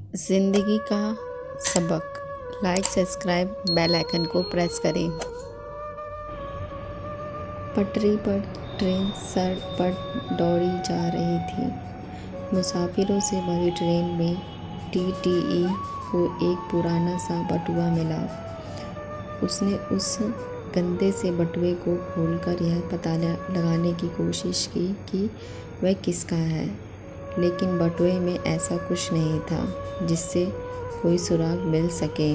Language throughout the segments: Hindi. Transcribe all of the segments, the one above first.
ज़िंदगी का सबक। लाइक, सब्सक्राइब, बेल आइकन को प्रेस करें। पटरी पर ट्रेन सड़क पर दौड़ी जा रही थी। मुसाफिरों से भरी ट्रेन में टीटीई को एक पुराना सा बटुआ मिला। उसने उस गंदे से बटुए को खोलकर यह पता लगाने की कोशिश की कि वह किसका है, लेकिन बटुए में ऐसा कुछ नहीं था जिससे कोई सुराग मिल सके।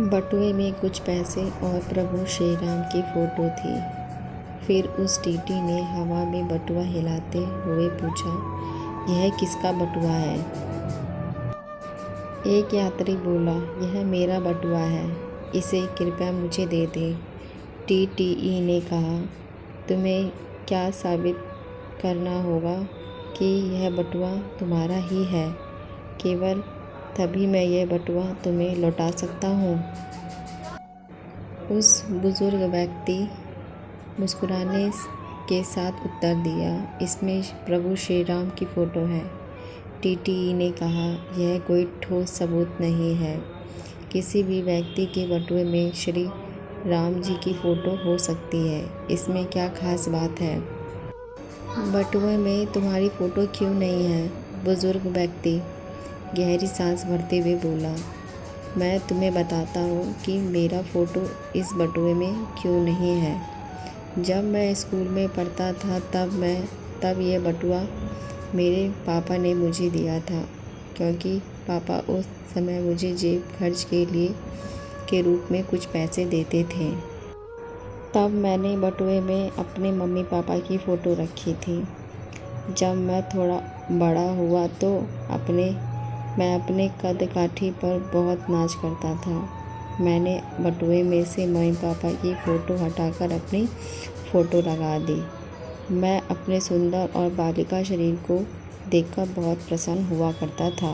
बटुए में कुछ पैसे और प्रभु श्री राम की फ़ोटो थी। फिर उस टीटी ने हवा में बटुआ हिलाते हुए पूछा, यह किसका बटुआ है? एक यात्री बोला, यह मेरा बटुआ है, इसे कृपया मुझे दे दें। टीटीई ने कहा, तुम्हें क्या साबित करना होगा कि यह बटुआ तुम्हारा ही है? केवल तभी मैं यह बटुआ तुम्हें लौटा सकता हूँ। उस बुज़ुर्ग व्यक्ति मुस्कुराने के साथ उत्तर दिया, इसमें प्रभु श्री राम की फ़ोटो है। टीटीई ने कहा, यह कोई ठोस सबूत नहीं है। किसी भी व्यक्ति के बटुए में श्री राम जी की फ़ोटो हो सकती है, इसमें क्या खास बात है? बटुए में तुम्हारी फ़ोटो क्यों नहीं है? बुज़ुर्ग व्यक्ति गहरी सांस भरते हुए बोला, मैं तुम्हें बताता हूँ कि मेरा फ़ोटो इस बटुए में क्यों नहीं है। जब मैं स्कूल में पढ़ता था तब यह बटुआ मेरे पापा ने मुझे दिया था, क्योंकि पापा उस समय मुझे जेब खर्च के रूप में कुछ पैसे देते थे। तब मैंने बटुए में अपने मम्मी पापा की फ़ोटो रखी थी। जब मैं थोड़ा बड़ा हुआ तो मैं अपने कद काठी पर बहुत नाच करता था। मैंने बटुए में से मम्मी पापा की फ़ोटो हटाकर अपनी फ़ोटो लगा दी। मैं अपने सुंदर और बालिका शरीर को देखकर बहुत प्रसन्न हुआ करता था।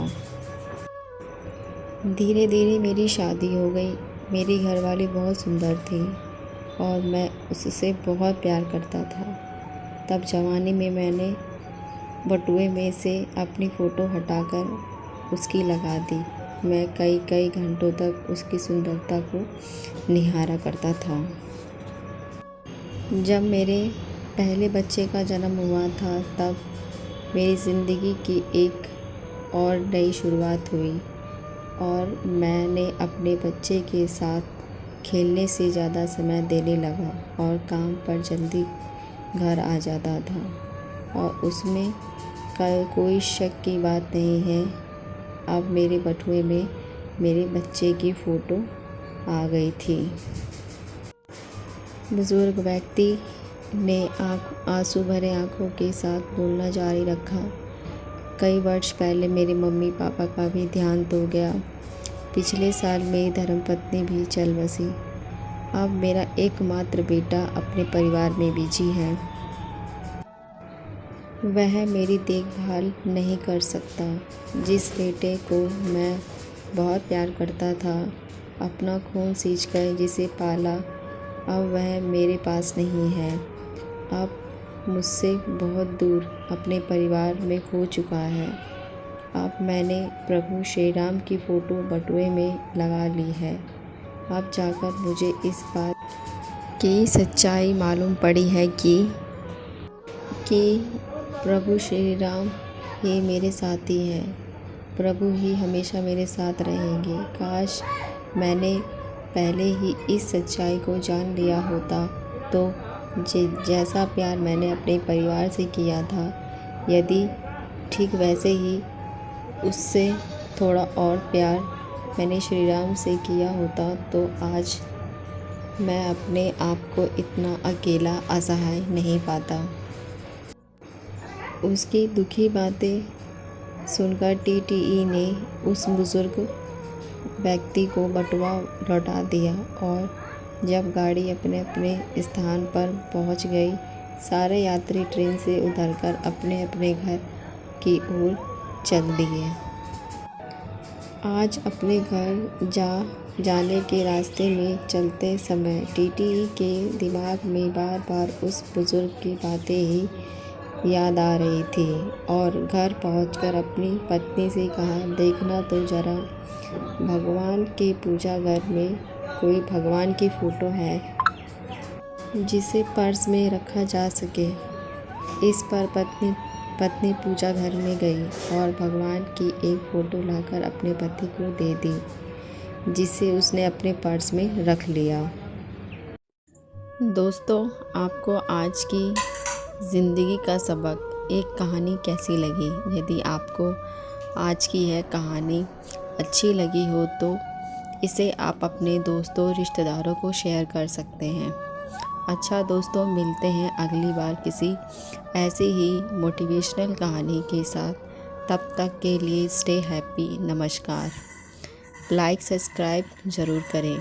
धीरे धीरे मेरी शादी हो गई। मेरी घरवाली बहुत सुंदर थी और मैं उससे बहुत प्यार करता था। तब जवानी में मैंने बटुए में से अपनी फ़ोटो हटाकर उसकी लगा दी। मैं कई घंटों तक उसकी सुंदरता को निहारा करता था। जब मेरे पहले बच्चे का जन्म हुआ था तब मेरी ज़िंदगी की एक और नई शुरुआत हुई और मैंने अपने बच्चे के साथ खेलने से ज़्यादा समय देने लगा और काम पर जल्दी घर आ जाता था। और उसमें कोई शक की बात नहीं है, अब मेरे बटुए में मेरे बच्चे की फ़ोटो आ गई थी। बुज़ुर्ग व्यक्ति ने आंसू भरे आँखों के साथ बोलना जारी रखा, कई वर्ष पहले मेरे मम्मी पापा का भी देहांत हो गया। पिछले साल मेरी धर्मपत्नी भी चल बसी। अब मेरा एकमात्र बेटा अपने परिवार में बिजी है। वह मेरी देखभाल नहीं कर सकता। जिस बेटे को मैं बहुत प्यार करता था, अपना खून सींचकर जिसे पाला, अब वह मेरे पास नहीं है। अब मुझसे बहुत दूर अपने परिवार में खो चुका है। अब मैंने प्रभु श्री राम की फ़ोटो बटुए में लगा ली है। अब जाकर मुझे इस बात की सच्चाई मालूम पड़ी है कि प्रभु श्री राम ही मेरे साथी हैं। प्रभु ही हमेशा मेरे साथ रहेंगे। काश मैंने पहले ही इस सच्चाई को जान लिया होता तो जैसा प्यार मैंने अपने परिवार से किया था, यदि ठीक वैसे ही उससे थोड़ा और प्यार मैंने श्री राम से किया होता तो आज मैं अपने आप को इतना अकेला असहाय नहीं पाता। उसकी दुखी बातें सुनकर टीटीई ने उस बुज़ुर्ग व्यक्ति को बटुआ लौटा दिया और जब गाड़ी अपने अपने स्थान पर पहुंच गई, सारे यात्री ट्रेन से उतरकर अपने अपने घर की ओर चल दिए। आज अपने घर जाने के रास्ते में चलते समय टीटीई के दिमाग में बार बार उस बुज़ुर्ग की बातें ही याद आ रही थी और घर पहुंचकर अपनी पत्नी से कहा, देखना तो ज़रा, भगवान के पूजा घर में कोई भगवान की फ़ोटो है जिसे पर्स में रखा जा सके। इस पर पत्नी पूजा घर में गई और भगवान की एक फ़ोटो लाकर अपने पति को दे दी, जिसे उसने अपने पर्स में रख लिया। दोस्तों, आपको आज की ज़िंदगी का सबक एक कहानी कैसी लगी? यदि आपको आज की यह कहानी अच्छी लगी हो तो इसे आप अपने दोस्तों रिश्तेदारों को शेयर कर सकते हैं। अच्छा दोस्तों, मिलते हैं अगली बार किसी ऐसी ही मोटिवेशनल कहानी के साथ। तब तक के लिए स्टे हैप्पी। नमस्कार। लाइक सब्सक्राइब ज़रूर करें।